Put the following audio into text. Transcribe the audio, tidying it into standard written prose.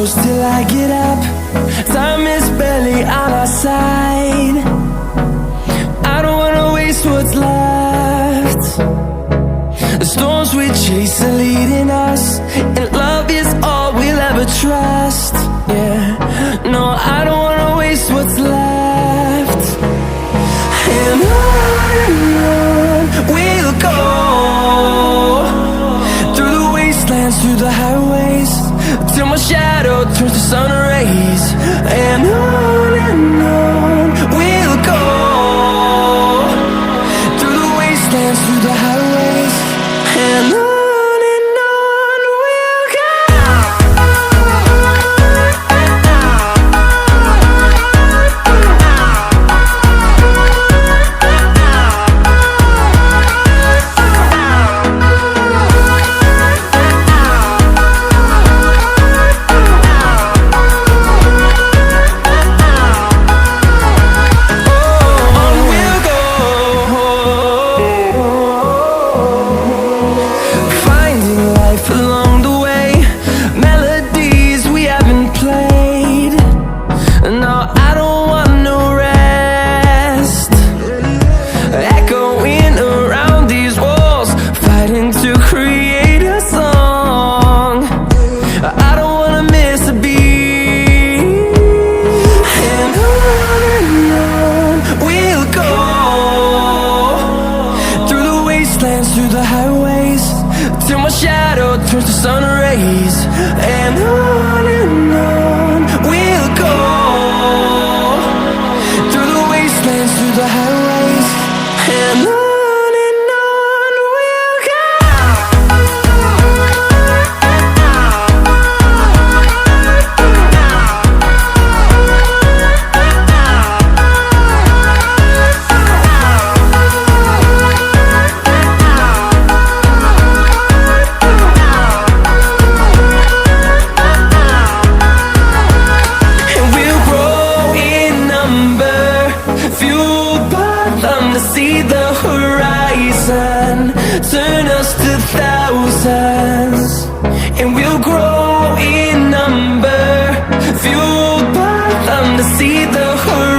close till I get up. Time is barely on our side. I don't wanna waste what's left. The storms we chase are leading us, and love is all we'll ever trust. Yeah, no, I don't wanna waste what's left. And on we'll go, through the wastelands, through the highways, till my shadow turns to sun rays. And on we'll go, through the wastelands, through the highways, and on we'll go. Through the highways, till my shadow turns to sun rays. And on we'll go, through the wastelands, through the highways, and on we'll go. See the horizon, turn us to thousands, and we'll grow in number, fueled by them to see the horizon.